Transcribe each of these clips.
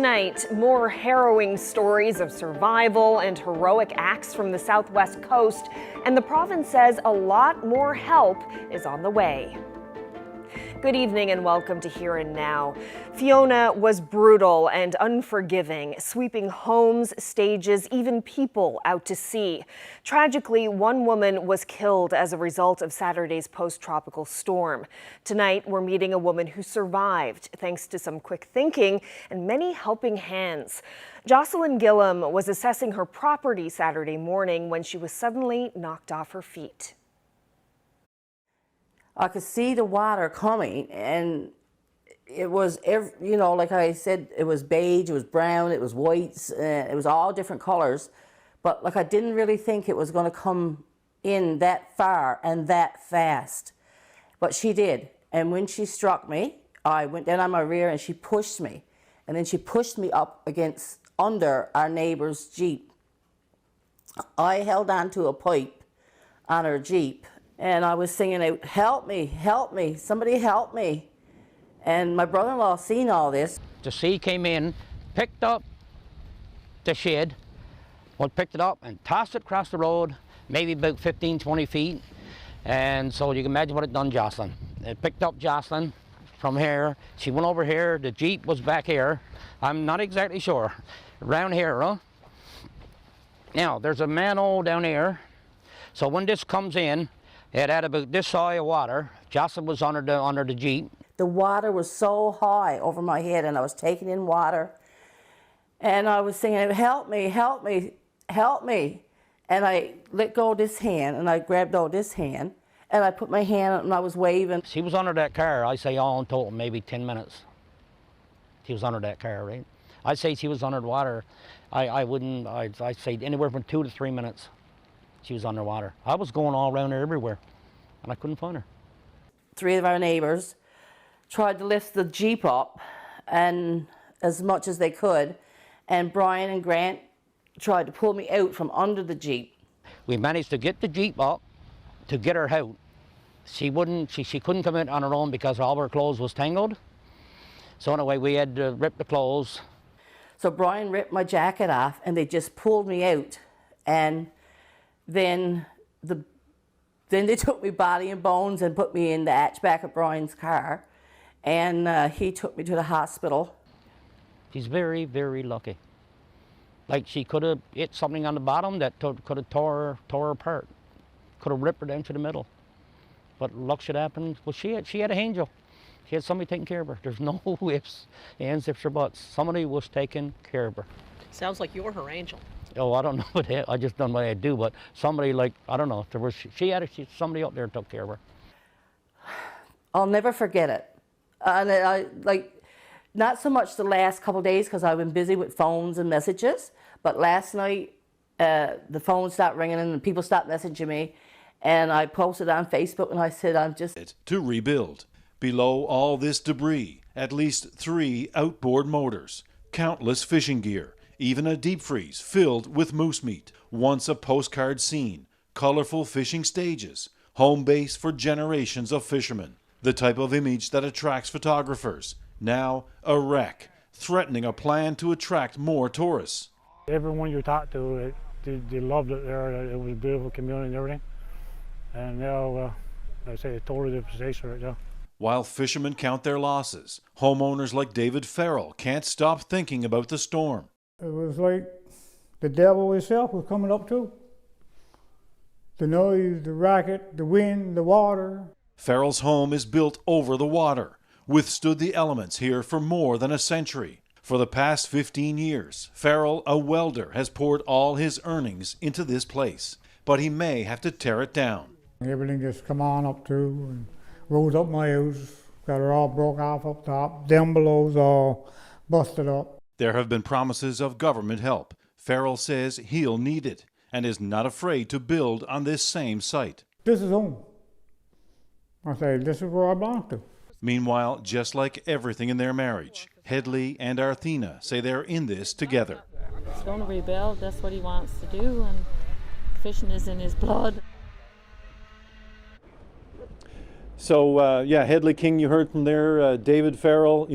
Tonight, more harrowing stories of survival and heroic acts from the southwest coast, and the province says a lot more help is on the way. Good evening and welcome to Here and Now. Fiona was brutal and unforgiving, sweeping homes, stages, even people out to sea. Tragically, one woman was killed as a result of Saturday's post-tropical storm. Tonight, we're meeting a woman who survived thanks to some quick thinking and many helping hands. Jocelyn Gillum was assessing her property Saturday morning when she was suddenly knocked off her feet. I could see the water coming, and it was, like I said, it was beige, it was brown, it was whites, it was all different colors. But like I didn't really think it was going to come in that far and that fast. But she did. And when she struck me, I went down on my rear and she pushed me. And then she pushed me up under our neighbor's Jeep. I held onto a pipe on her Jeep. And I was singing out, "Help me, help me, somebody help me." And my brother-in-law seen all this. The sea came in, picked up the shed, picked it up and tossed it across the road, maybe about 15, 20 feet. And so you can imagine what it done Jocelyn. It picked up Jocelyn from here. She went over here, the Jeep was back here. I'm not exactly sure. Around here, huh? Now, there's a manhole down here. So when this comes in, it had about this high of water. Jocelyn was under the Jeep. The water was so high over my head, and I was taking in water. And I was singing, "Help me, help me, help me." And I let go of this hand, and I grabbed hold of this hand, and I put my hand up, and I was waving. She was under that car, I say all in total, maybe 10 minutes. She was under that car, right? I'd say she was under the water. I'd say anywhere from 2 to 3 minutes. She was underwater. I was going all around her everywhere, and I couldn't find her. 3 of our neighbors tried to lift the Jeep up, and as much as they could, and Brian and Grant tried to pull me out from under the Jeep. We managed to get the Jeep up to get her out. She couldn't come out on her own because all her clothes was tangled. So anyway, we had to rip the clothes. So Brian ripped my jacket off, and they just pulled me out, and then they took me body and bones and put me in the hatchback of Brian's car, and he took me to the hospital. She's very, very lucky. Like she could have hit something on the bottom that could have tore her apart, could have ripped her down to the middle. But luck should happen. Well, she had an angel. She had somebody taking care of her. There's no ifs, ands, ifs, or buts. Somebody was taking care of her. Sounds like you're her angel. Oh, I don't know what I just done what I do, but somebody I don't know. Somebody up there took care of her. I'll never forget it. And I not so much the last couple of days because I've been busy with phones and messages, but last night the phone stopped ringing and people stopped messaging me, and I posted on Facebook and I said I'm just... To rebuild. Below all this debris, at least 3 outboard motors, countless fishing gear, even a deep freeze filled with moose meat, once a postcard scene, colorful fishing stages, home base for generations of fishermen, the type of image that attracts photographers. Now a wreck, threatening a plan to attract more tourists. Everyone you talk to, they loved it there. It was a beautiful community and everything. And now, I say, it's totally different station right now. While fishermen count their losses, homeowners like David Farrell can't stop thinking about the storm. It was like the devil himself was coming up too. The noise, the racket, the wind, the water. Farrell's home is built over the water, withstood the elements here for more than a century. For the past 15 years, Farrell, a welder, has poured all his earnings into this place, but he may have to tear it down. Everything just come on up too, and rose up my house, got it all broke off up top, down below's all busted up. There have been promises of government help. Farrell says he'll need it and is not afraid to build on this same site. This is home. I say, this is where I belong to. Meanwhile, just like everything in their marriage, Headley and Arthena say they're in this together. He's going to rebuild, that's what he wants to do, and fishing is in his blood. So, Headley King, you heard from there, David Farrell,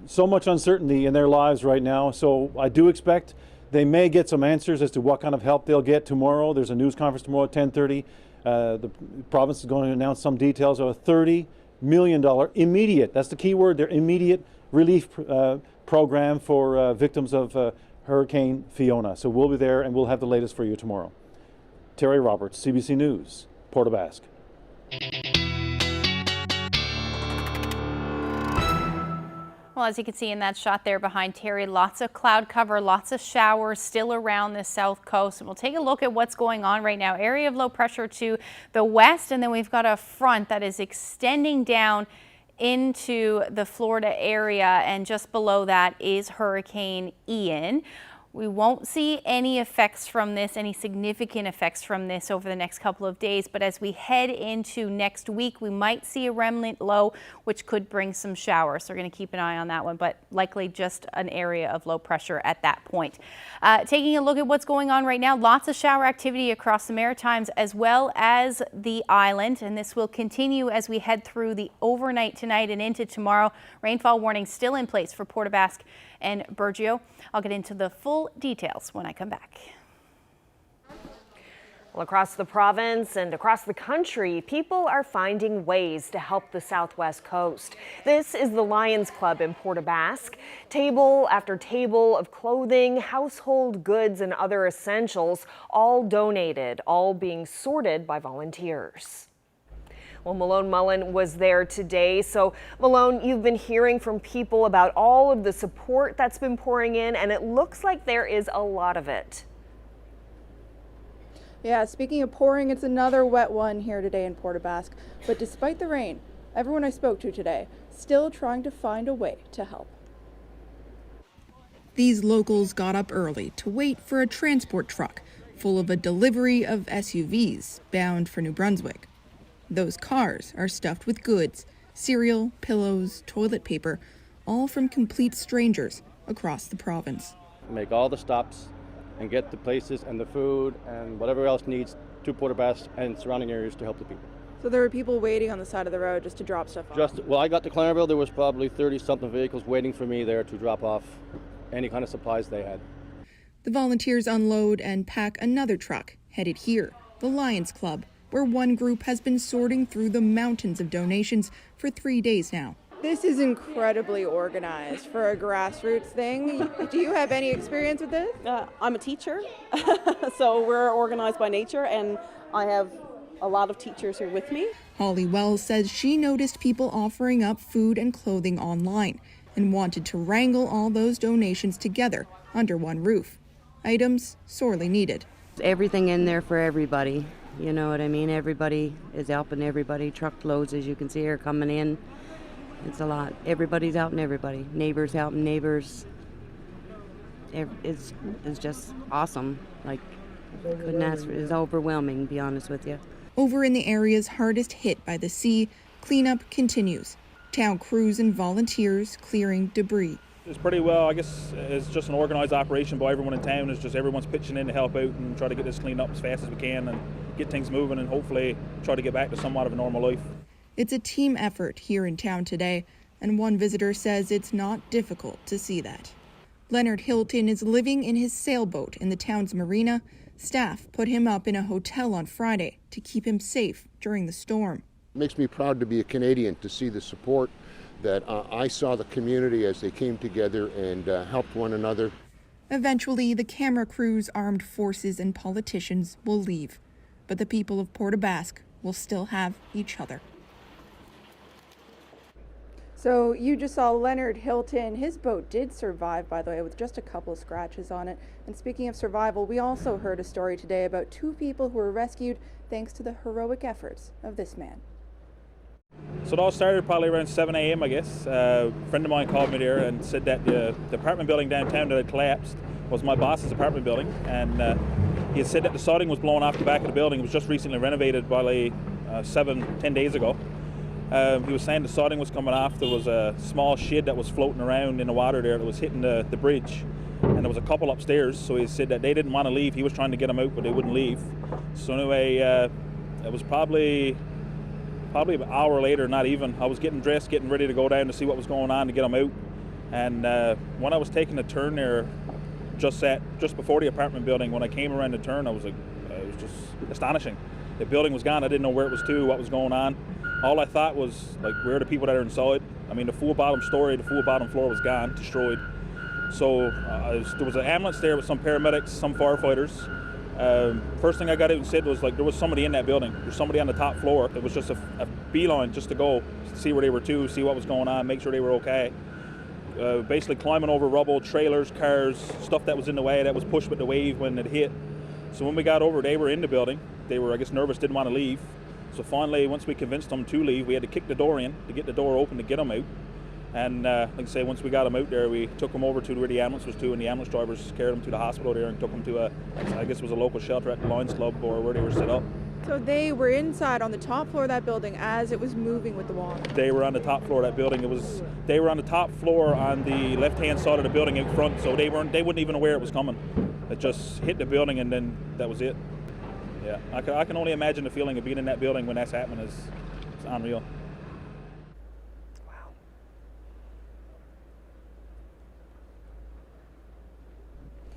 so much uncertainty in their lives right now, so I do expect they may get some answers as to what kind of help they'll get tomorrow. There's a news conference tomorrow at 10:30. The province is going to announce some details of a $30 million immediate, that's the key word there, immediate relief program for victims of Hurricane Fiona. So we'll be there and we'll have the latest for you tomorrow. Terry Roberts, CBC News, Port aux Basques. Well, as you can see in that shot there behind Terry, lots of cloud cover, lots of showers still around the south coast. And we'll take a look at what's going on right now. Area of low pressure to the west, and then we've got a front that is extending down into the Florida area, and just below that is Hurricane Ian. We won't see any effects from this, any significant effects from this over the next couple of days, but as we head into next week, we might see a remnant low, which could bring some showers. So we're going to keep an eye on that one, but likely just an area of low pressure at that point. Taking a look at what's going on right now, lots of shower activity across the Maritimes as well as the island, and this will continue as we head through the overnight tonight and into tomorrow. Rainfall warning still in place for Port aux Basques and Burgeo. I'll get into the full details when I come back. Well, across the province and across the country, people are finding ways to help the southwest coast. This is the Lions Club in Port aux Basques. Table after table of clothing, household goods, and other essentials, all donated, all being sorted by volunteers. Well, Malone Mullen was there today. So, Malone, you've been hearing from people about all of the support that's been pouring in, and it looks like there is a lot of it. Yeah, speaking of pouring, it's another wet one here today in Port aux Basques. But despite the rain, everyone I spoke to today still trying to find a way to help. These locals got up early to wait for a transport truck full of a delivery of SUVs bound for New Brunswick. Those cars are stuffed with goods, cereal, pillows, toilet paper, all from complete strangers across the province. Make all the stops and get the places and the food and whatever else needs to Port aux Basques and surrounding areas to help the people. So there were people waiting on the side of the road just to drop stuff off? Well, I got to Clarendon, there was probably 30-something vehicles waiting for me there to drop off any kind of supplies they had. The volunteers unload and pack another truck headed here, the Lions Club, where one group has been sorting through the mountains of donations for 3 days now. This is incredibly organized for a grassroots thing. Do you have any experience with this? I'm a teacher, so we're organized by nature, and I have a lot of teachers here with me. Holly Wells says she noticed people offering up food and clothing online and wanted to wrangle all those donations together under one roof. Items sorely needed. Everything in there for everybody. You know what I mean? Everybody is helping everybody. Truckloads, as you can see, are coming in. It's a lot. Everybody's helping everybody. Neighbors helping neighbors. It's just awesome. Like, couldn't ask for it. It's overwhelming, to be honest with you. Over in the areas hardest hit by the sea, cleanup continues. Town crews and volunteers clearing debris. It's pretty well, I guess it's just an organized operation by everyone in town. It's just everyone's pitching in to help out and try to get this cleaned up as fast as we can and get things moving and hopefully try to get back to somewhat of a normal life. It's a team effort here in town today, and one visitor says it's not difficult to see that. Leonard Hilton is living in his sailboat in the town's marina. Staff put him up in a hotel on Friday to keep him safe during the storm. It makes me proud to be a Canadian, to see the support that I saw the community as they came together and helped one another. Eventually, the camera crews, armed forces, and politicians will leave, but the people of Port aux Basques will still have each other. So you just saw Leonard Hilton. His boat did survive, by the way, with just a couple of scratches on it. And speaking of survival, we also heard a story today about 2 people who were rescued thanks to the heroic efforts of this man. So it all started probably around 7 a.m. I guess. A friend of mine called me there and said that the apartment building downtown that had collapsed was my boss's apartment building, and he had said that the siding was blown off the back of the building. It was just recently renovated probably 7-10 days ago. He was saying the siding was coming off. There was a small shed that was floating around in the water there that was hitting the bridge, and there was a couple upstairs. So he said that they didn't want to leave. He was trying to get them out, but they wouldn't leave. So anyway, it was probably an hour later, not even. I was getting dressed, getting ready to go down to see what was going on to get them out. And when I was taking the turn there, just before the apartment building, when I came around the turn, it was just astonishing. The building was gone. I didn't know where it was to, what was going on. All I thought was, like, where are the people that are inside? I mean, the full bottom story, the full bottom floor was gone, destroyed. So there was an ambulance there with some paramedics, some firefighters. First thing I got out and said was, like, there was somebody in that building. There's somebody on the top floor. It was just a beeline just to go see where they were to, see what was going on, make sure they were okay. Basically climbing over rubble, trailers, cars, stuff that was in the way that was pushed with the wave when it hit. So when we got over, they were in the building. They were, I guess, nervous, didn't want to leave. So finally, once we convinced them to leave, we had to kick the door in to get the door open to get them out. And like I say, once we got them out there, we took them over to where the ambulance was to, and the ambulance drivers carried them to the hospital there and took them to I guess it was a local shelter at the Lions Club or where they were set up. So they were inside on the top floor of that building as it was moving with the water? They were on the top floor of that building. They were on the top floor on the left-hand side of the building out front, so they wouldn't even know where it was coming. It just hit the building and then that was it. Yeah, I can only imagine the feeling of being in that building when that's happening. It's unreal.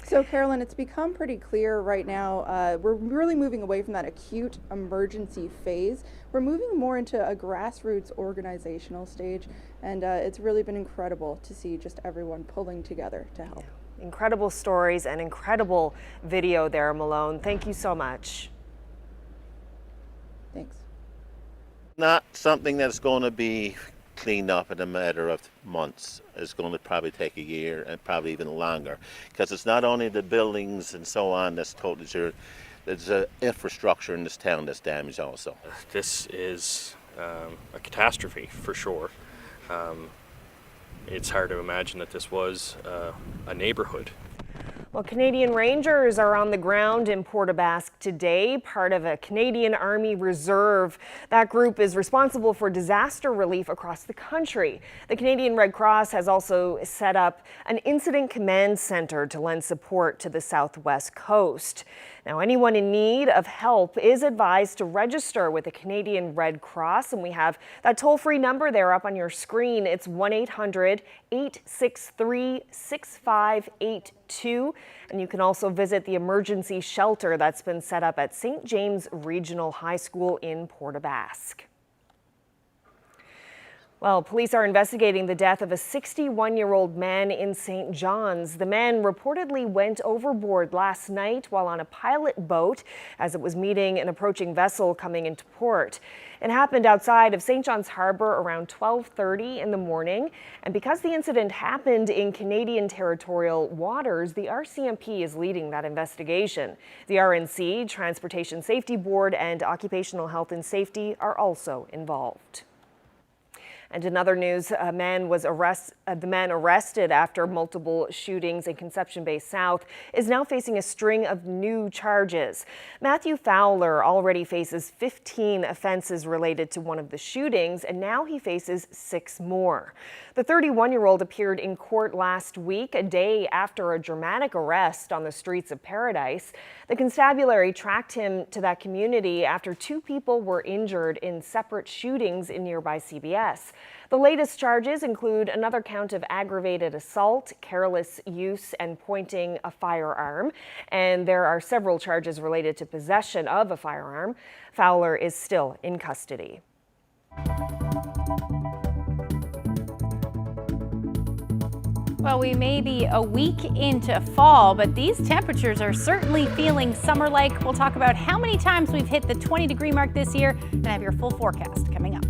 So, Carolyn, it's become pretty clear right now, we're really moving away from that acute emergency phase. We're moving more into a grassroots organizational stage, and it's really been incredible to see just everyone pulling together to help. Incredible stories and incredible video there, Malone. Thank you so much. Thanks. Not something that's going to be cleaned up in a matter of months. It's going to probably take a year and probably even longer, because it's not only the buildings and so on that's totally destroyed. There's an infrastructure in this town that's damaged also. This is a catastrophe for sure. It's hard to imagine that this was a neighborhood. Well, Canadian Rangers are on the ground in Port aux Basques today, part of a Canadian Army Reserve. That group is responsible for disaster relief across the country. The Canadian Red Cross has also set up an incident command center to lend support to the southwest coast. Now, anyone in need of help is advised to register with the Canadian Red Cross, and we have that toll-free number there up on your screen. It's 1-800-863-6582, and you can also visit the emergency shelter that's been set up at St. James Regional High School in Port aux Basques. Well, police are investigating the death of a 61-year-old man in St. John's. The man reportedly went overboard last night while on a pilot boat as it was meeting an approaching vessel coming into port. It happened outside of St. John's Harbour around 12:30 in the morning. And because the incident happened in Canadian territorial waters, the RCMP is leading that investigation. The RNC, Transportation Safety Board, and Occupational Health and Safety are also involved. And in other news, the man arrested after multiple shootings in Conception Bay South is now facing a string of new charges. Matthew Fowler already faces 15 offenses related to one of the shootings, and now he faces 6 more. The 31-year-old appeared in court last week, a day after a dramatic arrest on the streets of Paradise. The constabulary tracked him to that community after 2 people were injured in separate shootings in nearby CBS. The latest charges include another count of aggravated assault, careless use, and pointing a firearm. And there are several charges related to possession of a firearm. Fowler is still in custody. Well, we may be a week into fall, but these temperatures are certainly feeling summer-like. We'll talk about how many times we've hit the 20-degree mark this year and have your full forecast coming up.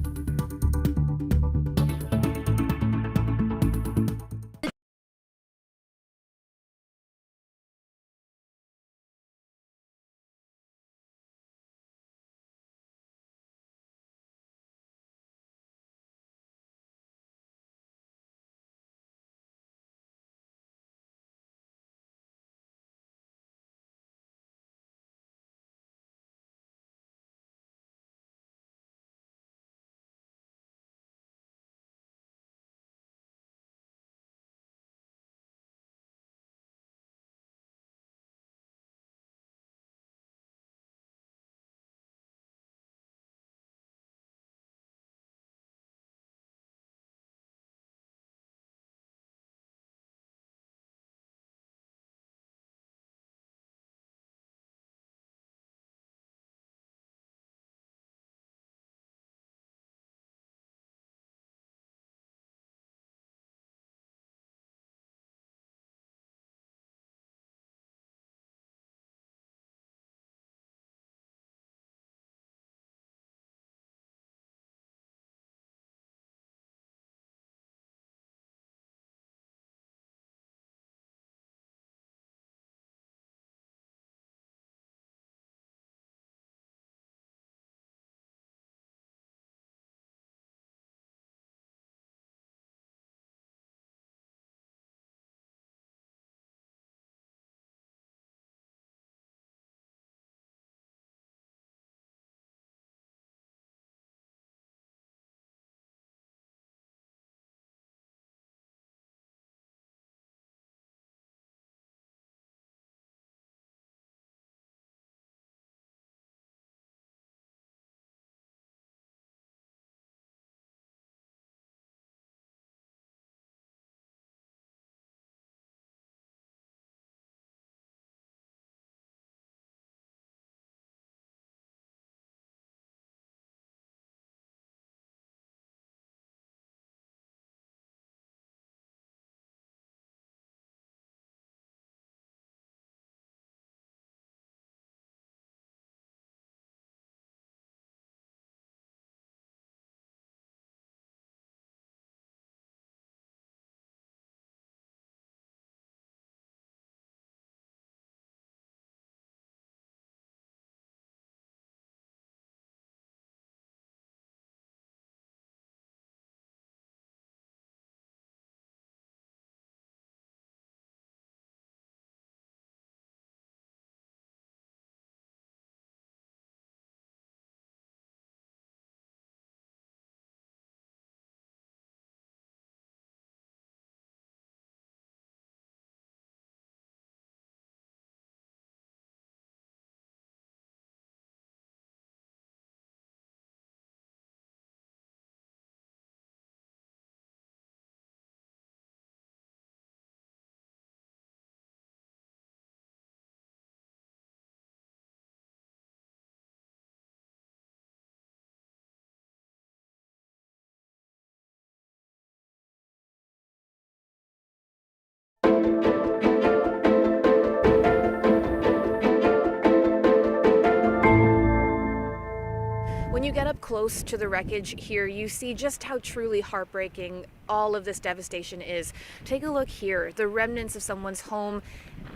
When you get up close to the wreckage here, you see just how truly heartbreaking all of this devastation is. Take a look here, the remnants of someone's home,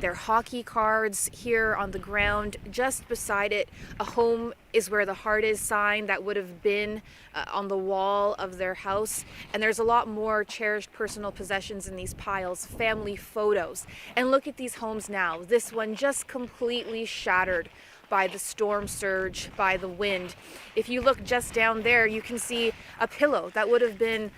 their hockey cards here on the ground. Just beside it, a home is where the heart is sign that would have been on the wall of their house. And there's a lot more cherished personal possessions in these piles, family photos. And look at these homes now. This one just completely shattered by the storm surge, by the wind. If you look just down there, you can see a pillow that would have been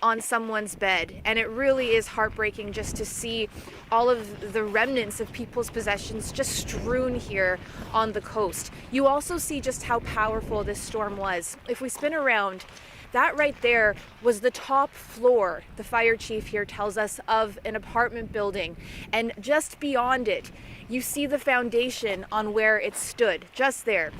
on someone's bed. And it really is heartbreaking just to see all of the remnants of people's possessions just strewn here on the coast. You also see just how powerful this storm was. If we spin around, that right there was the top floor, the fire chief here tells us, of an apartment building. And just beyond it, you see the foundation on where it stood, just there.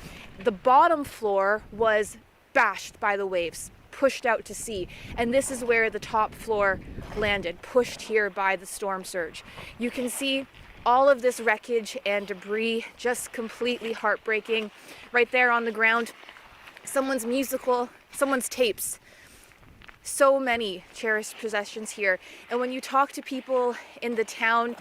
The bottom floor was bashed by the waves, pushed out to sea. And this is where the top floor landed, pushed here by the storm surge. You can see all of this wreckage and debris, just completely heartbreaking. Right there on the ground, someone's tapes. So many cherished possessions here. And when you talk to people in the town,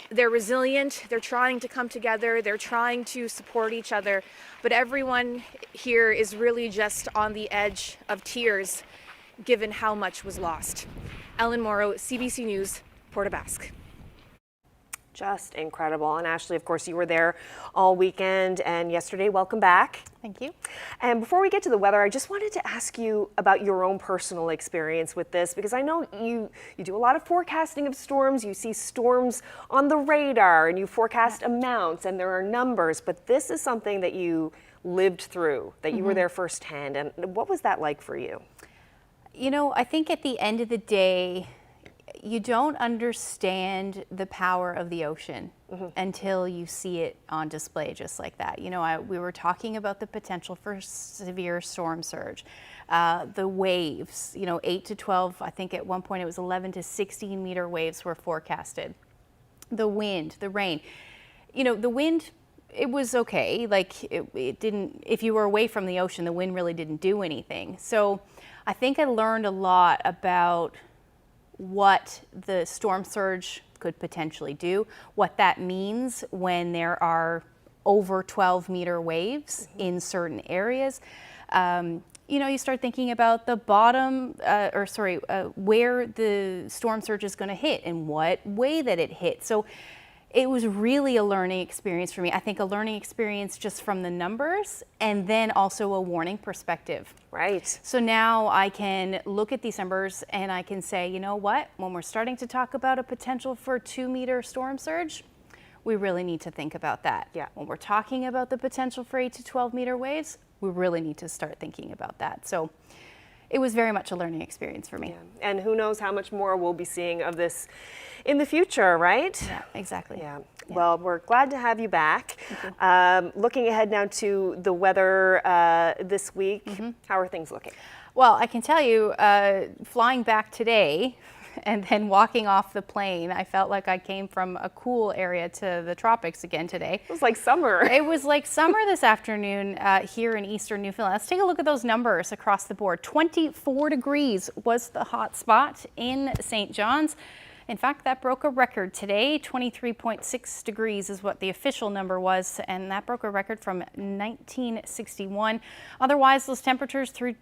they're resilient, they're trying to come together, they're trying to support each other, but everyone here is really just on the edge of tears given how much was lost. Ellen Morrow, CBC News, Port aux Basques. Just incredible. And Ashley, of course, you were there all weekend and yesterday. Welcome back. Thank you. And before we get to the weather, I just wanted to ask you about your own personal experience with this, because I know you do a lot of forecasting of storms. You see storms on the radar and you forecast amounts and there are numbers, but this is something that you lived through, that you were there firsthand. And what was that like for you? You know, I think at the end of the day, you don't understand the power of the ocean until you see it on display just like that. You know, we were talking about the potential for severe storm surge, the waves, you know, 8 to 12, I think at one point it was 11 to 16 meter waves were forecasted. The wind, the rain, you know, the wind, it was okay. Like it didn't, if you were away from the ocean, the wind really didn't do anything. So I think I learned a lot about what the storm surge could potentially do, what that means when there are over 12 meter waves in certain areas. You know, you start thinking about the bottom, where the storm surge is going to hit and what way that it hit. So it was really a learning experience for me. I think a learning experience just from the numbers and then also a warning perspective. Right. So now I can look at these numbers and I can say, you know what, when we're starting to talk about a potential for a 2 meter storm surge, we really need to think about that. Yeah. When we're talking about the potential for 8 to 12 meter waves, we really need to start thinking about that. So it was very much a learning experience for me. Yeah. And who knows how much more we'll be seeing of this in the future, right? Yeah, exactly. Yeah. Well, we're glad to have you back. Looking ahead now to the weather this week, how are things looking? Well, I can tell you, flying back today and then walking off the plane, I felt like I came from a cool area to the tropics again today. It was like summer. It was like summer this afternoon here in eastern Newfoundland. Let's take a look at those numbers across the board. 24 degrees was the hot spot in St. John's. In fact, that broke a record today. 23.6 degrees is what the official number was, and that broke a record from 1961. Otherwise, those temperatures through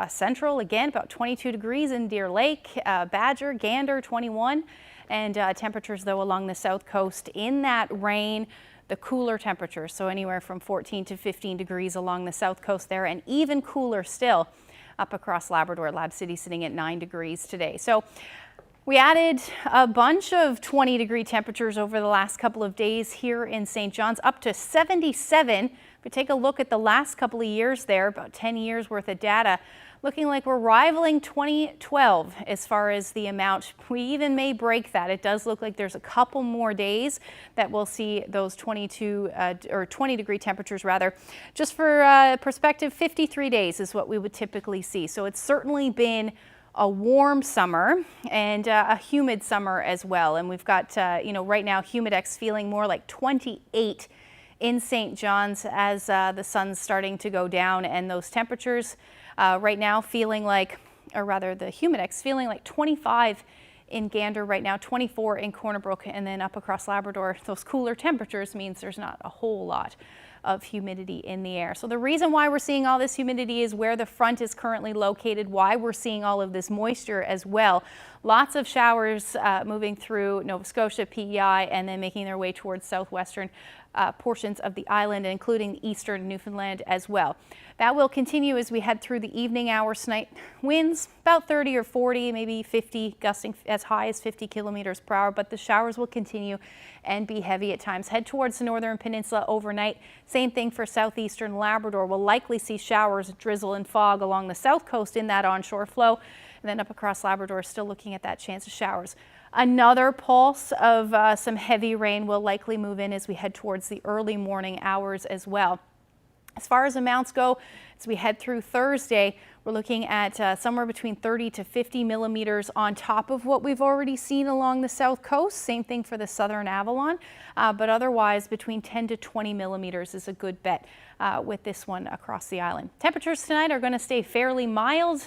central, again, about 22 degrees in Deer Lake, Badger, Gander, 21. And temperatures, though, along the south coast in that rain, the cooler temperatures, so anywhere from 14 to 15 degrees along the south coast there, and even cooler still up across Labrador, Lab City sitting at 9 degrees today. So we added a bunch of 20-degree temperatures over the last couple of days here in St. John's, up to 77. If we take a look at the last couple of years there, about 10 years worth of data, looking like we're rivaling 2012 as far as the amount. We even may break that. It does look like there's a couple more days that we'll see those 20-degree temperatures rather. Just for perspective, 53 days is what we would typically see. So it's certainly been a warm summer and a humid summer as well. And we've got, you know, right now Humidex feeling more like 28 in St. John's as the sun's starting to go down, and those temperatures right now feeling like, or rather the humidex feeling like 25 in Gander right now, 24 in Corner Brook, and then up across Labrador. Those cooler temperatures means there's not a whole lot of humidity in the air. So the reason why we're seeing all this humidity is where the front is currently located, why we're seeing all of this moisture as well. Lots of showers moving through Nova Scotia, PEI, and then making their way towards southwestern portions of the island, including eastern Newfoundland as well. That will continue as we head through the evening hours tonight. Winds about 30 or 40, maybe 50, gusting as high as 50 kilometers per hour, but the showers will continue and be heavy at times. Head towards the northern peninsula overnight. Same thing for southeastern Labrador. We'll likely see showers, drizzle and fog along the south coast in that onshore flow. And then up across Labrador, still looking at that chance of showers. Another pulse of some heavy rain will likely move in as we head towards the early morning hours as well. As far as amounts go, as we head through Thursday, we're looking at somewhere between 30 to 50 millimeters on top of what we've already seen along the south coast. Same thing for the southern Avalon, but otherwise between 10 to 20 millimeters is a good bet with this one across the island. Temperatures tonight are going to stay fairly mild,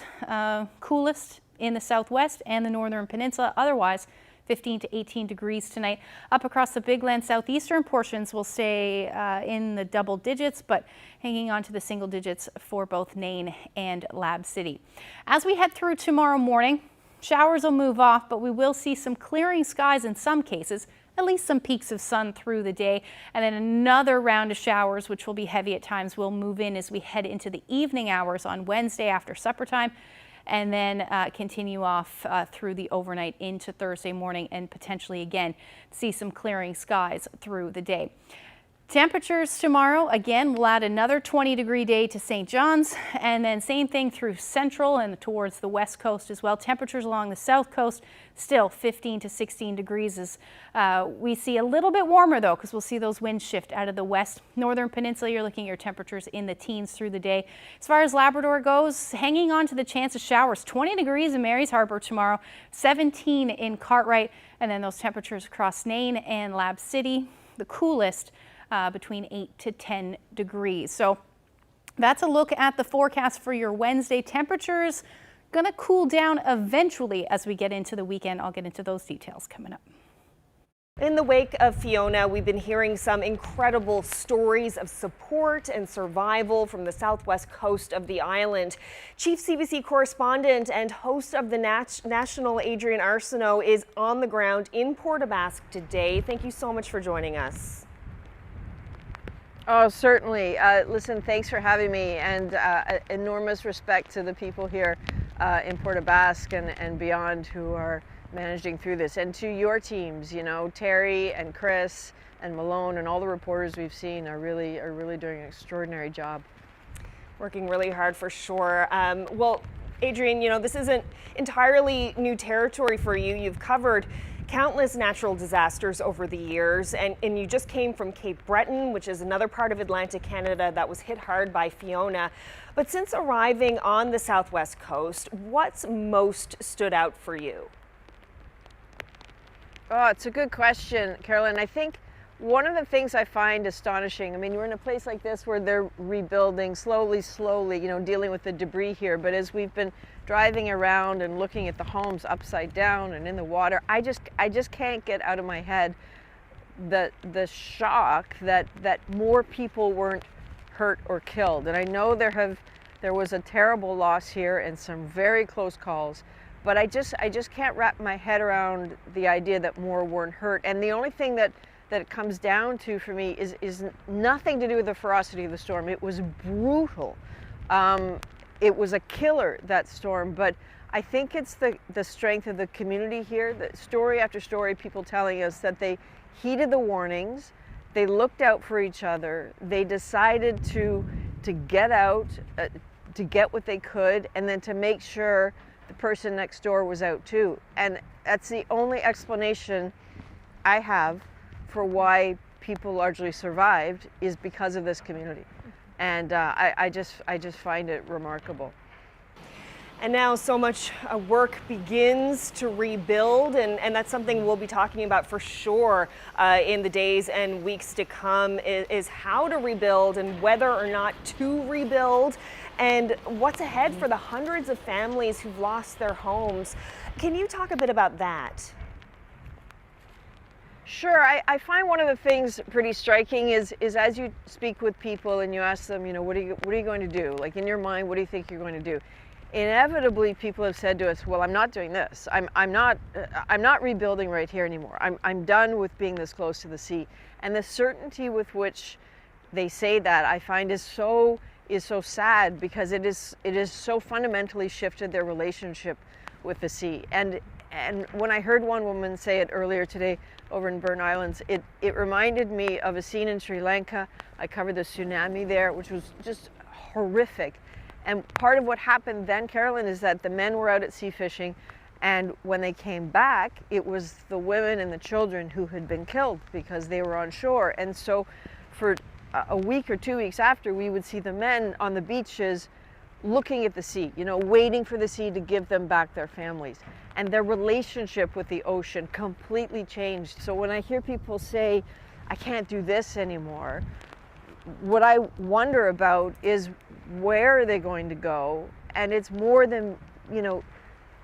coolest in the southwest and the northern peninsula. Otherwise, 15 to 18 degrees tonight. Up across the Big Land southeastern portions will stay in the double digits, but hanging on to the single digits for both Nain and Lab City. As we head through tomorrow morning, showers will move off, but we will see some clearing skies in some cases, at least some peaks of sun through the day, and then another round of showers, which will be heavy at times, will move in as we head into the evening hours on Wednesday after supper time, and then continue off through the overnight into Thursday morning, and potentially again see some clearing skies through the day. Temperatures tomorrow, again, we'll add another 20-degree day to St. John's, and then same thing through central and towards the west coast as well. Temperatures along the south coast still 15 to 16 degrees as we see a little bit warmer though, because we'll see those winds shift out of the west. Northern peninsula, you're looking at your temperatures in the teens through the day. As far as Labrador goes, hanging on to the chance of showers. 20 degrees in Mary's Harbour tomorrow, 17 in Cartwright, and then those temperatures across Nain and Lab City, the coolest between 8 to 10 degrees. So that's a look at the forecast for your Wednesday. Temperatures going to cool down eventually as we get into the weekend. I'll get into those details coming up. In the wake of Fiona, we've been hearing some incredible stories of support and survival from the southwest coast of the island. Chief CBC correspondent and host of the National, Adrian Arsenault, is on the ground in Port aux Basques today. Thank you so much for joining us. Oh, certainly. Listen, thanks for having me, and enormous respect to the people here in Port aux Basques and beyond who are managing through this, and to your teams. You know, Terry and Chris and Malone and all the reporters we've seen are really doing an extraordinary job. Working really hard for sure. Well, Adrian, you know, this isn't entirely new territory for you. You've covered countless natural disasters over the years, and you just came from Cape Breton, which is another part of Atlantic Canada that was hit hard by Fiona. But since arriving on the southwest coast, what's most stood out for you? Oh, it's a good question, Carolyn. I think one of the things I find astonishing, I mean, we're in a place like this where they're rebuilding slowly, you know, dealing with the debris here. But as we've been driving around and looking at the homes upside down and in the water, I just can't get out of my head the shock that more people weren't hurt or killed. And I know there was a terrible loss here and some very close calls, but I just can't wrap my head around the idea that more weren't hurt. And the only thing that it comes down to for me is nothing to do with the ferocity of the storm. It was brutal. It was a killer, that storm, but I think it's the strength of the community here. The story after story, people telling us that they heeded the warnings, they looked out for each other, they decided to get out, to get what they could, and then to make sure the person next door was out too. And that's the only explanation I have for why people largely survived, is because of this community. And I just find it remarkable. And now so much work begins to rebuild, and that's something we'll be talking about for sure in the days and weeks to come, is how to rebuild and whether or not to rebuild, and what's ahead for the hundreds of families who've lost their homes. Can you talk a bit about that? Sure. I find one of the things pretty striking is as you speak with people and you ask them, you know, what are you going to do? Like, in your mind, what do you think you're going to do? Inevitably, people have said to us, well, I'm not doing this. I'm not rebuilding right here anymore. I'm done with being this close to the sea. And the certainty with which they say that, I find is so sad, because it is so fundamentally shifted their relationship with the sea. And when I heard one woman say it earlier today over in Burn Islands, it reminded me of a scene in Sri Lanka. I covered the tsunami there, which was just horrific. And part of what happened then, Carolyn, is that the men were out at sea fishing, and when they came back, it was the women and the children who had been killed because they were on shore. And so for a week or 2 weeks after, we would see the men on the beaches looking at the sea, you know, waiting for the sea to give them back their families. And their relationship with the ocean completely changed. So when I hear people say, I can't do this anymore, what I wonder about is, where are they going to go? And it's more than, you know,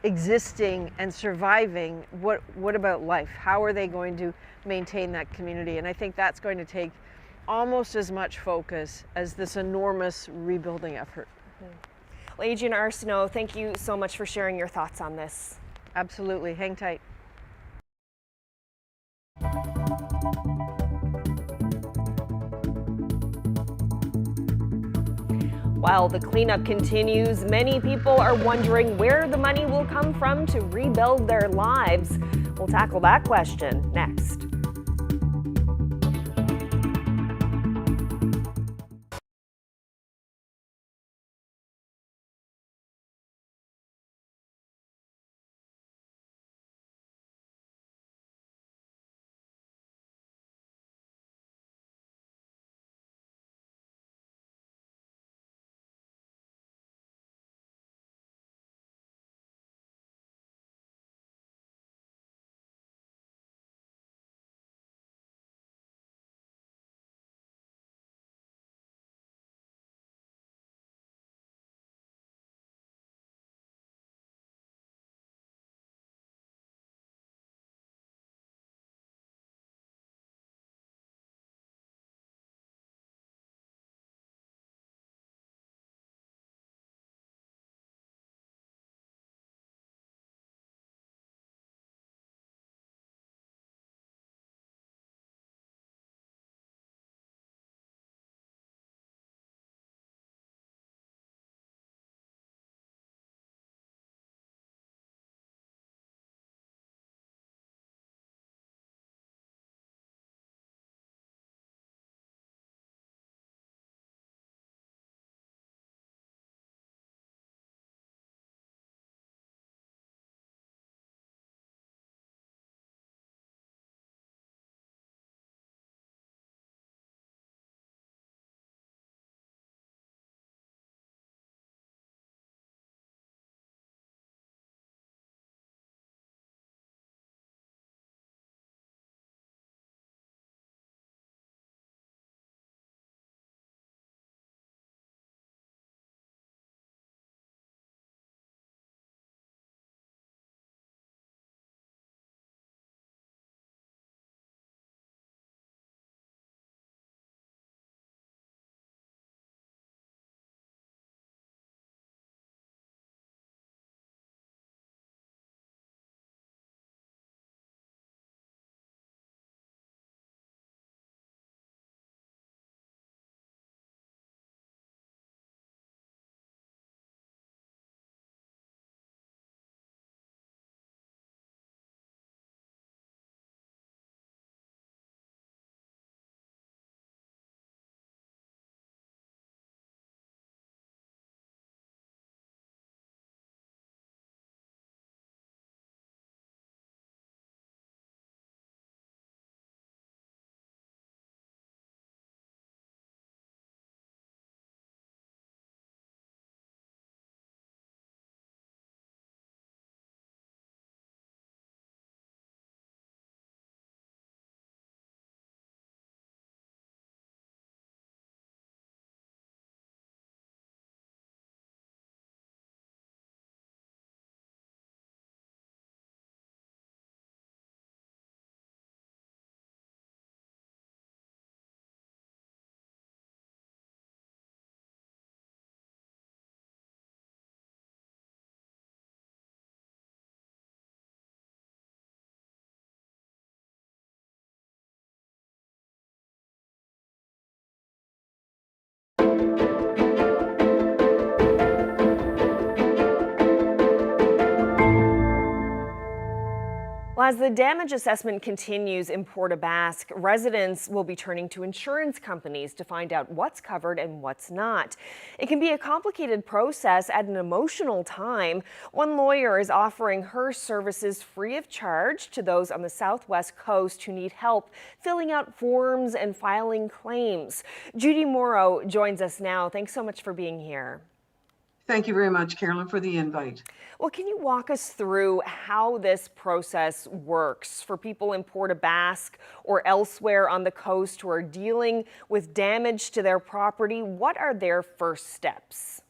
existing and surviving. What about life? How are they going to maintain that community? And I think that's going to take almost as much focus as this enormous rebuilding effort. Well, Agent Arsenault, thank you so much for sharing your thoughts on this. Absolutely. Hang tight. While the cleanup continues, many people are wondering where the money will come from to rebuild their lives. We'll tackle that question next. Well, as the damage assessment continues in Port aux Basques, residents will be turning to insurance companies to find out what's covered and what's not. It can be a complicated process at an emotional time. One lawyer is offering her services free of charge to those on the southwest coast who need help filling out forms and filing claims. Judy Morrow joins us now. Thanks so much for being here. Thank you very much, Carolyn, for the invite. Well, can you walk us through how this process works for people in Port aux Basques or elsewhere on the coast who are dealing with damage to their property? What are their first steps?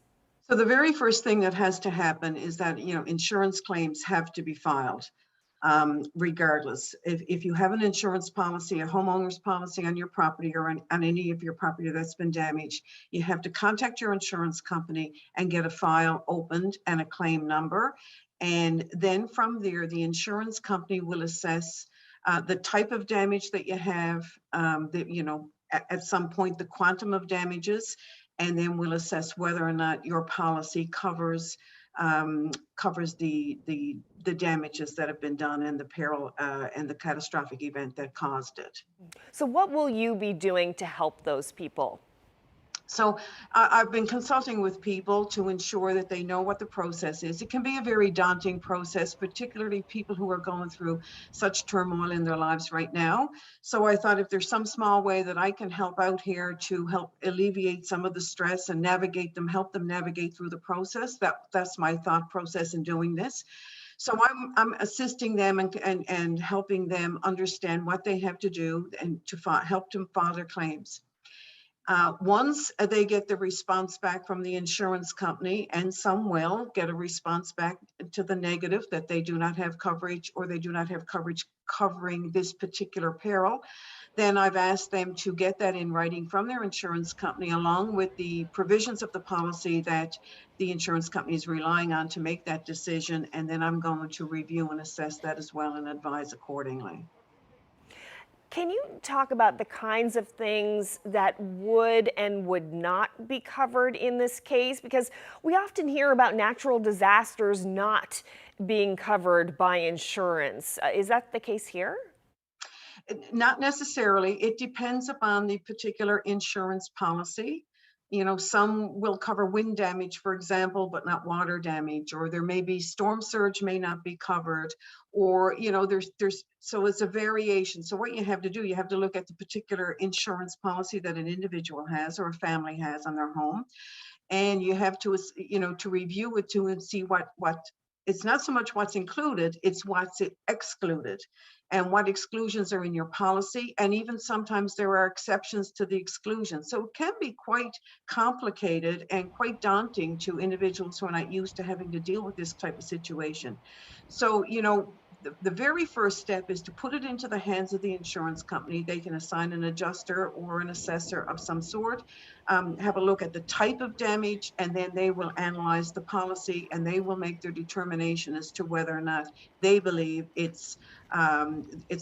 So the very first thing that has to happen is that, insurance claims have to be filed. Regardless, if you have an insurance policy, a homeowner's policy on your property or on any of your property that's been damaged, you have to contact your insurance company and get a file opened and a claim number. And then from there, the insurance company will assess the type of damage that you have, at some point, the quantum of damages, and then we'll assess whether or not your policy covers the damages that have been done and the peril and the catastrophic event that caused it. So what will you be doing to help those people? So I've been consulting with people to ensure that they know what the process is. It can be a very daunting process, particularly people who are going through such turmoil in their lives right now. So I thought if there's some small way that I can help out here to help alleviate some of the stress and help them navigate through the process, that's my thought process in doing this. So I'm assisting them and helping them understand what they have to do and to help them file their claims. Once they get the response back from the insurance company, and some will get a response back to the negative that they do not have coverage or they do not have coverage covering this particular peril, then I've asked them to get that in writing from their insurance company along with the provisions of the policy that the insurance company is relying on to make that decision. And then I'm going to review and assess that as well and advise accordingly. Can you talk about the kinds of things that would and would not be covered in this case? Because we often hear about natural disasters not being covered by insurance. Is that the case here? Not necessarily. It depends upon the particular insurance policy. Some will cover wind damage, for example, but not water damage, or there may be storm surge may not be covered, or, so it's a variation. So what you have to do, you have to look at the particular insurance policy that an individual has or a family has on their home. And you have to, to review it and see what it's not so much what's included, it's what's excluded and what exclusions are in your policy. And even sometimes there are exceptions to the exclusion. So it can be quite complicated and quite daunting to individuals who are not used to having to deal with this type of situation. So, the very first step is to put it into the hands of the insurance company. They can assign an adjuster or an assessor of some sort, have a look at the type of damage, and then they will analyze the policy and they will make their determination as to whether or not they believe it's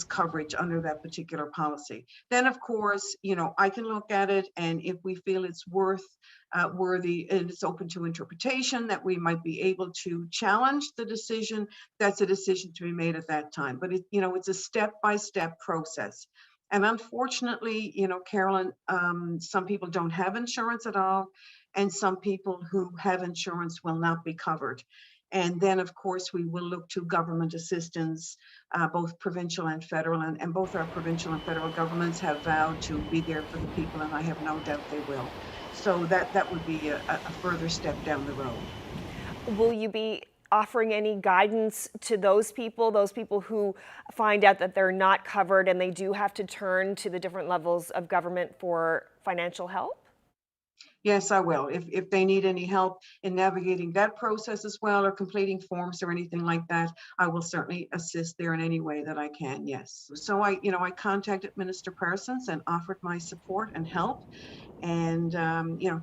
coverage under that particular policy. Then, of course, I can look at it, and if we feel it's worthy and it's open to interpretation, that we might be able to challenge the decision, that's a decision to be made at that time. But it's a step-by-step process. And unfortunately, Carolyn, some people don't have insurance at all, and some people who have insurance will not be covered. And then, of course, we will look to government assistance, both provincial and federal, and both our provincial and federal governments have vowed to be there for the people, and I have no doubt they will. So that would be a further step down the road. Will you be offering any guidance to those people who find out that they're not covered and they do have to turn to the different levels of government for financial help? Yes, I will. If they need any help in navigating that process as well, or completing forms or anything like that, I will certainly assist there in any way that I can, yes. So I contacted Minister Parsons and offered my support and help. And,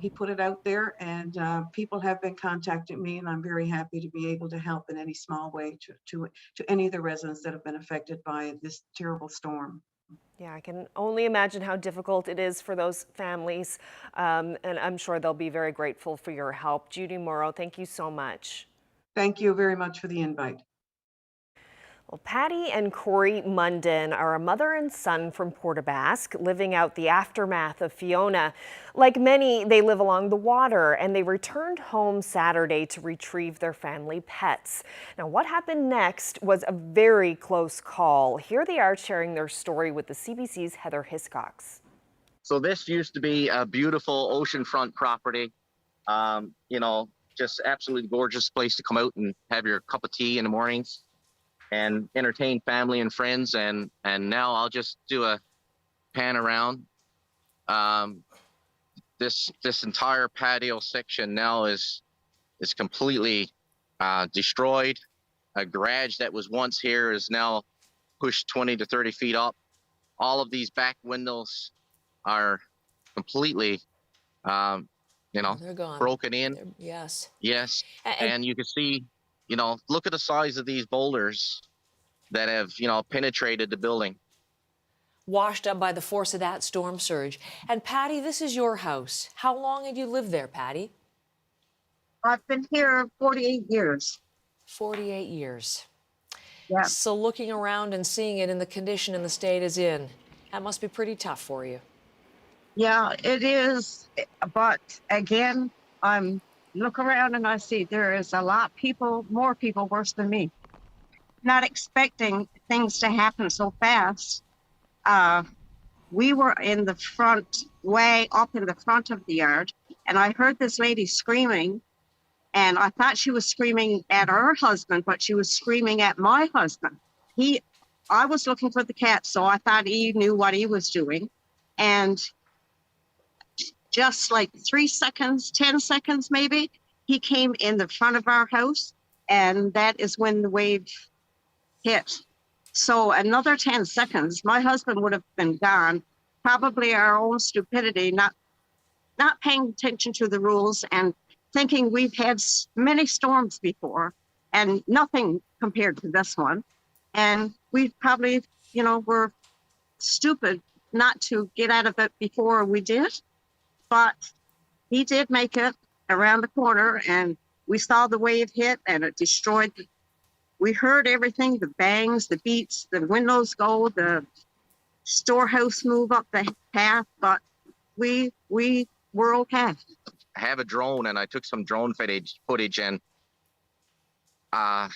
he put it out there, and people have been contacting me, and I'm very happy to be able to help in any small way to any of the residents that have been affected by this terrible storm. Yeah, I can only imagine how difficult it is for those families, and I'm sure they'll be very grateful for your help. Judy Morrow, thank you so much. Thank you very much for the invite. Well, Patty and Corey Munden are a mother and son from Port-aux-Basque living out the aftermath of Fiona. Like many, they live along the water and they returned home Saturday to retrieve their family pets. Now, what happened next was a very close call. Here they are sharing their story with the CBC's Heather Hiscox. So this used to be a beautiful oceanfront property. You know, just absolutely gorgeous place to come out and have your cup of tea in the mornings and entertain family and friends. And now I'll just do a pan around. This entire patio section now is completely destroyed. A garage that was once here is now pushed 20 to 30 feet up. All of these back windows are completely They're gone. broken in. Yes. Yes. And And you can see, look at the size of these boulders that have, penetrated the building. washed up by the force of that storm surge. And Patty, this is your house. How long have you lived there, Patty? I've been here 48 years. 48 years. Yeah. So looking around and seeing it in the condition and the state it's in, that must be pretty tough for you. Yeah, it is. But again, I'm look around and I see there is a lot more people worse than me. Not expecting things to happen so fast. We were in the front, way up in the front of the yard, and I heard this lady screaming, and I thought she was screaming at her husband, but she was screaming at my husband. I was looking for the cat, so I thought he knew what he was doing. And just like 3 seconds, 10 seconds maybe, he came in the front of our house, and that is when the wave hit. So another 10 seconds, my husband would have been gone. Probably our own stupidity, not paying attention to the rules and thinking we've had many storms before and nothing compared to this one. And we probably, were stupid not to get out of it before we did. But he did make it around the corner, and we saw the wave hit and it destroyed. We heard everything, the bangs, the beats, the windows go, the storehouse move up the path, but we were okay. I have a drone, and I took some drone footage, and my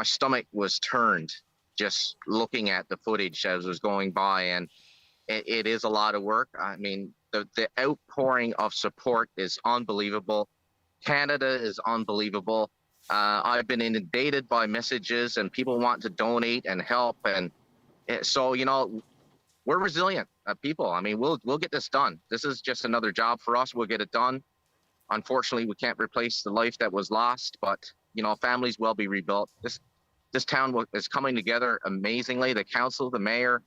stomach was turned just looking at the footage as it was going by, and it is a lot of work. I mean, the outpouring of support is unbelievable. Canada is unbelievable. I've been inundated by messages and people want to donate and help, and so we're resilient people. I mean, we'll get this done. This is just another job for us. We'll get it done. Unfortunately, we can't replace the life that was lost, but families will be rebuilt. This town is coming together amazingly. The council, the mayor,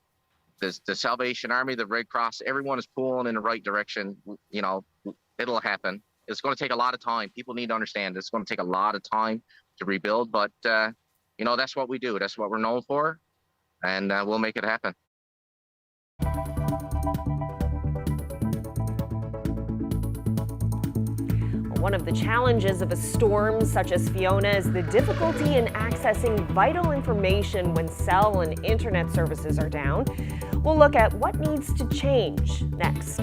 the Salvation Army, the Red Cross, everyone is pulling in the right direction. It'll happen. It's going to take a lot of time. People need to understand it's going to take a lot of time to rebuild, but that's what we do. That's what we're known for, and we'll make it happen. One of the challenges of a storm such as Fiona is the difficulty in accessing vital information when cell and internet services are down. We'll look at what needs to change next.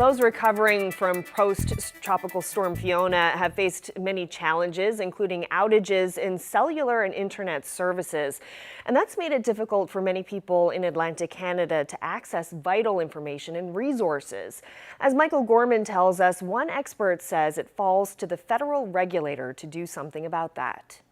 Those recovering from post-tropical storm Fiona have faced many challenges, including outages in cellular and internet services. And that's made it difficult for many people in Atlantic Canada to access vital information and resources. As Michael Gorman tells us, one expert says it falls to the federal regulator to do something about that.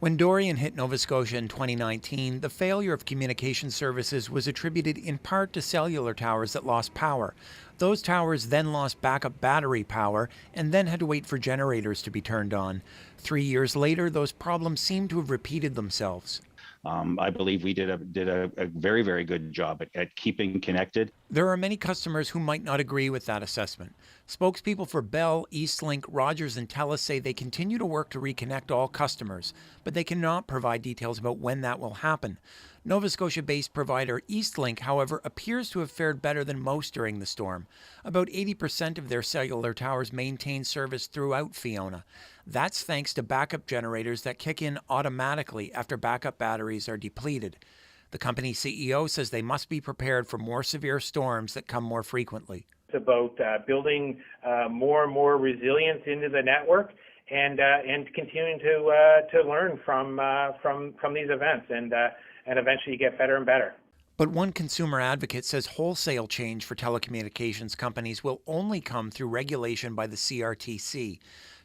When Dorian hit Nova Scotia in 2019, the failure of communication services was attributed in part to cellular towers that lost power. Those towers then lost backup battery power and then had to wait for generators to be turned on. 3 years later, those problems seem to have repeated themselves. I believe we did a very, very good job at keeping connected. There are many customers who might not agree with that assessment. Spokespeople for Bell, Eastlink, Rogers, and TELUS say they continue to work to reconnect all customers, but they cannot provide details about when that will happen. Nova Scotia-based provider Eastlink, however, appears to have fared better than most during the storm. About 80% of their cellular towers maintain service throughout Fiona. That's thanks to backup generators that kick in automatically after backup batteries are depleted. The company's CEO says they must be prepared for more severe storms that come more frequently. It's about building more and more resilience into the network and continuing to learn from these events and eventually get better and better. But one consumer advocate says wholesale change for telecommunications companies will only come through regulation by the CRTC.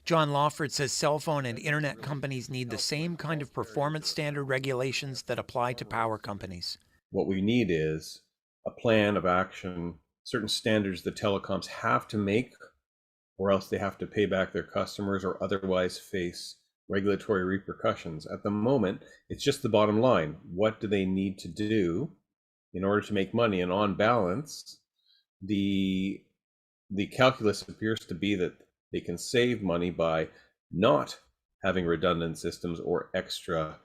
John Lawford says cell phone and internet companies need the same kind of performance standard regulations that apply to power companies. What we need is a plan of action, certain standards that telecoms have to make, or else they have to pay back their customers or otherwise face regulatory repercussions. At the moment, it's just the bottom line. What do they need to do in order to make money? And on balance, the calculus appears to be that they can save money by not having redundant systems or extra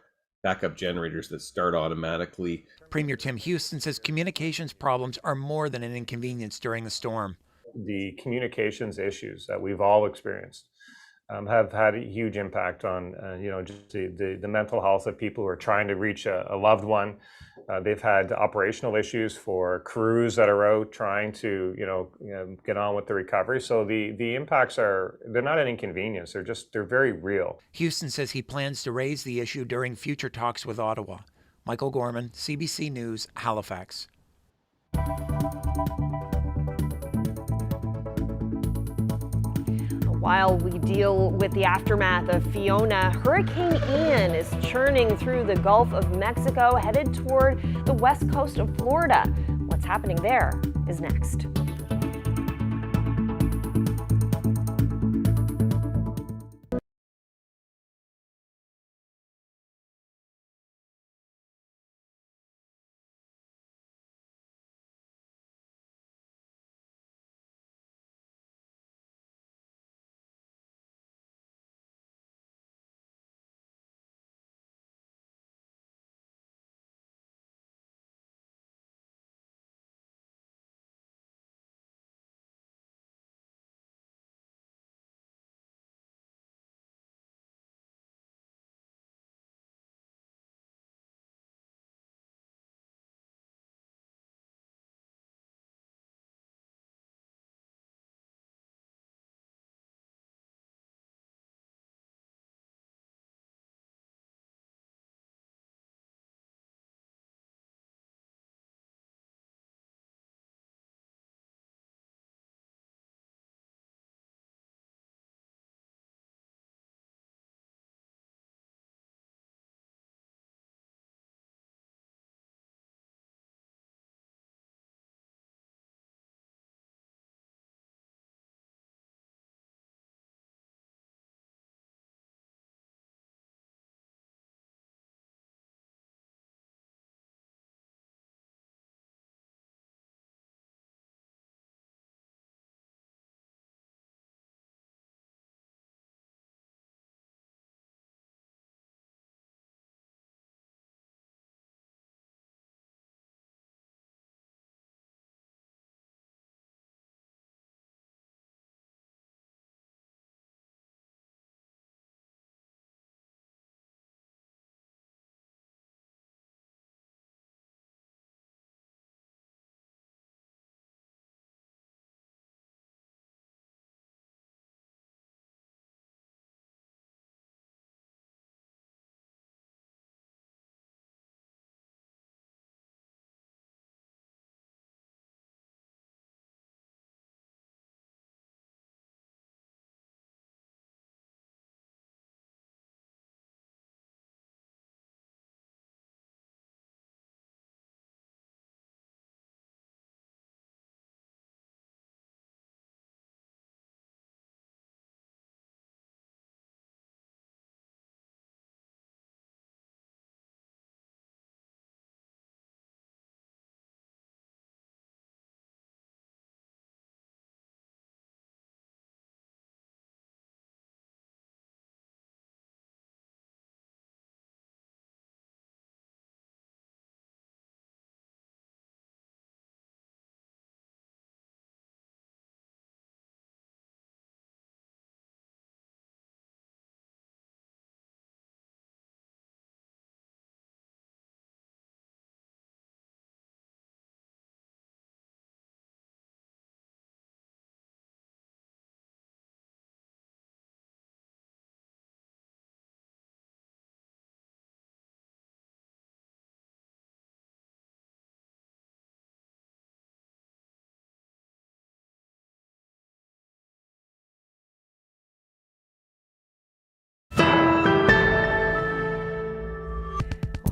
backup generators that start automatically. Premier Tim Houston says communications problems are more than an inconvenience during the storm. The communications issues that we've all experienced have had a huge impact on just the mental health of people who are trying to reach a loved one. They've had operational issues for crews that are out trying to get on with the recovery. So the impacts they're not an inconvenience. They're very real. Houston says he plans to raise the issue during future talks with Ottawa. Michael Gorman, CBC News, Halifax. While we deal with the aftermath of Fiona, Hurricane Ian is churning through the Gulf of Mexico, headed toward the west coast of Florida. What's happening there is next.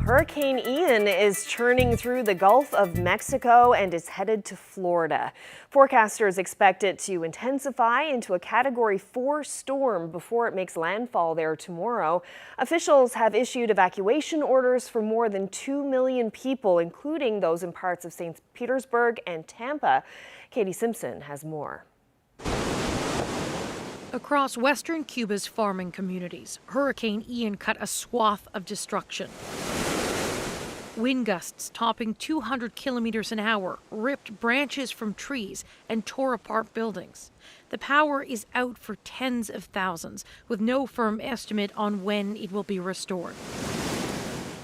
Hurricane Ian is churning through the Gulf of Mexico and is headed to Florida. Forecasters expect it to intensify into a Category 4 storm before it makes landfall there tomorrow. Officials have issued evacuation orders for more than 2 million people, including those in parts of St. Petersburg and Tampa. Katie Simpson has more. Across western Cuba's farming communities, Hurricane Ian cut a swath of destruction. Wind gusts topping 200 kilometers an hour ripped branches from trees and tore apart buildings. The power is out for tens of thousands, with no firm estimate on when it will be restored.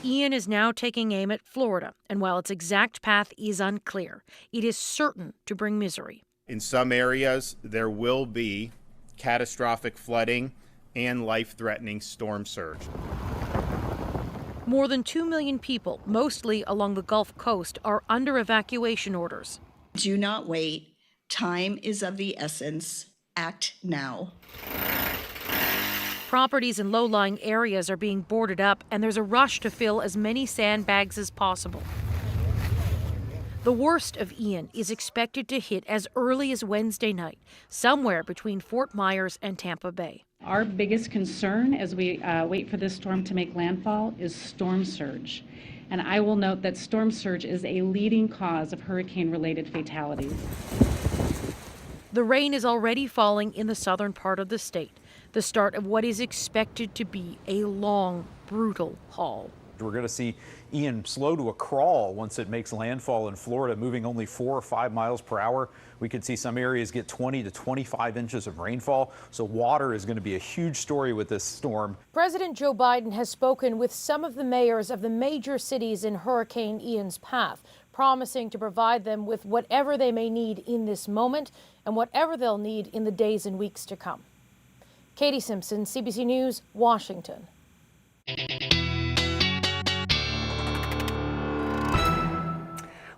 Ian is now taking aim at Florida, and while its exact path is unclear, it is certain to bring misery. In some areas, there will be catastrophic flooding and life-threatening storm surge. More than 2 million people, mostly along the Gulf Coast, are under evacuation orders. Do not wait. Time is of the essence. Act now. Properties in low-lying areas are being boarded up, and there's a rush to fill as many sandbags as possible. The worst of Ian is expected to hit as early as Wednesday night, somewhere between Fort Myers and Tampa Bay. Our biggest concern as we wait for this storm to make landfall is storm surge. And I will note that storm surge is a leading cause of hurricane-related fatalities. The rain is already falling in the southern part of the state, the start of what is expected to be a long, brutal haul. We're going to see Ian slow to a crawl once it makes landfall in Florida, moving only 4 or 5 miles per hour. We could see some areas get 20 to 25 inches of rainfall. So water is going to be a huge story with this storm. President Joe Biden has spoken with some of the mayors of the major cities in Hurricane Ian's path, promising to provide them with whatever they may need in this moment and whatever they'll need in the days and weeks to come. Katie Simpson, CBC News, Washington.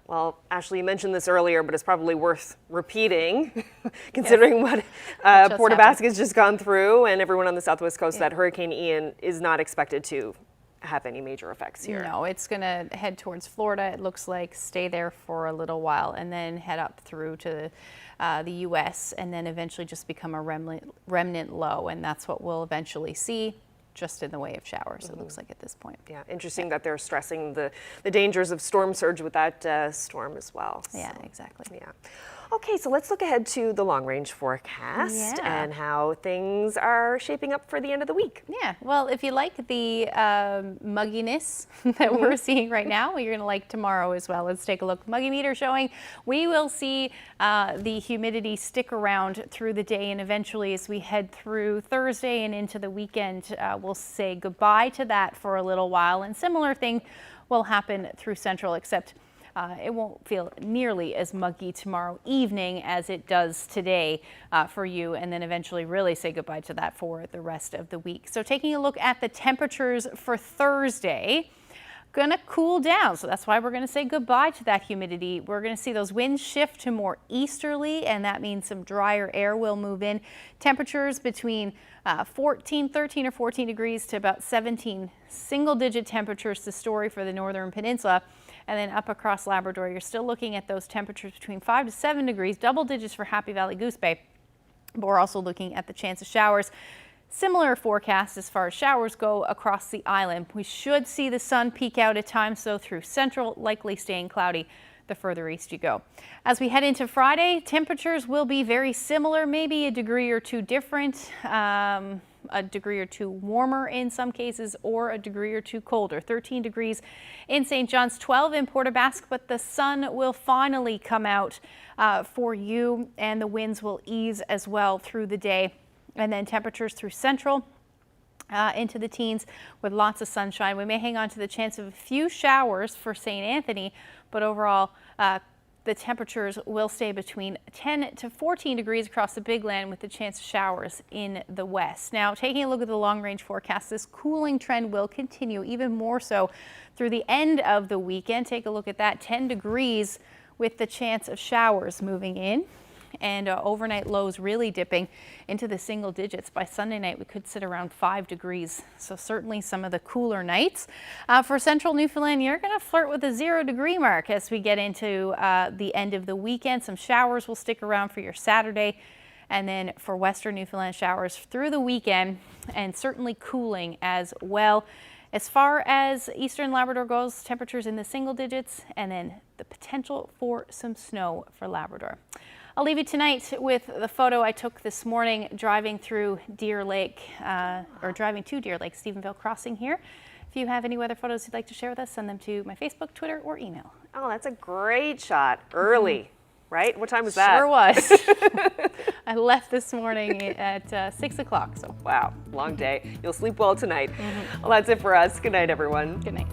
Well, Ashley, you mentioned this earlier, but it's probably worth repeating, considering what Port Nebraska has just gone through and everyone on the southwest coast, that Hurricane Ian is not expected to have any major effects here. No, it's going to head towards Florida, it looks like, stay there for a little while, and then head up through to the U.S., and then eventually just become a remnant low, and that's what we'll eventually see, just in the way of showers, it looks like at this point. Yeah, interesting that they're stressing the dangers of storm surge with that storm as well. Yeah, exactly. Yeah. Okay, so let's look ahead to the long-range forecast and how things are shaping up for the end of the week. Yeah, well, if you like the mugginess that we're seeing right now, you're going to like tomorrow as well. Let's take a look. Muggy meter showing we will see the humidity stick around through the day, and eventually as we head through Thursday and into the weekend, we'll say goodbye to that for a little while, and similar thing will happen through Central, except it won't feel nearly as muggy tomorrow evening as it does today for you, and then eventually really say goodbye to that for the rest of the week. So taking a look at the temperatures for Thursday, gonna cool down. So that's why we're gonna say goodbye to that humidity. We're gonna see those winds shift to more easterly, and that means some drier air will move in. Temperatures between 13 or 14 degrees to about 17 single-digit temperatures, the story for the northern peninsula. And then up across Labrador, you're still looking at those temperatures between 5 to 7 degrees, double digits for Happy Valley Goose Bay. But we're also looking at the chance of showers. Similar forecast as far as showers go across the island. We should see the sun peek out at times, though, through Central, likely staying cloudy the further east you go. As we head into Friday, temperatures will be very similar, maybe a degree or two different. A degree or two warmer in some cases, or a degree or two colder. 13 degrees in St. John's, 12 in Port Nebraska, but the sun will finally come out for you, and the winds will ease as well through the day. And then temperatures through Central into the teens with lots of sunshine. We may hang on to the chance of a few showers for St. Anthony, but overall the temperatures will stay between 10 to 14 degrees across the Big Land, with the chance of showers in the west. Now, taking a look at the long-range forecast, this cooling trend will continue even more so through the end of the weekend. Take a look at that, 10 degrees with the chance of showers moving in. and overnight lows really dipping into the single digits. By Sunday night, we could sit around 5 degrees. So certainly some of the cooler nights. For central Newfoundland, you're going to flirt with the 0-degree mark as we get into the end of the weekend. Some showers will stick around for your Saturday. And then for western Newfoundland, showers through the weekend and certainly cooling as well. As far as eastern Labrador goes, temperatures in the single digits and then the potential for some snow for Labrador. I'll leave you tonight with the photo I took this morning driving through Deer Lake, or driving to Deer Lake, Stephenville Crossing here. If you have any weather photos you'd like to share with us, send them to my Facebook, Twitter, or email. Oh, that's a great shot. Early, right? What time was that? Sure was. I left this morning at 6 o'clock. So wow, long day. You'll sleep well tonight. Well, that's it for us. Good night, everyone. Good night.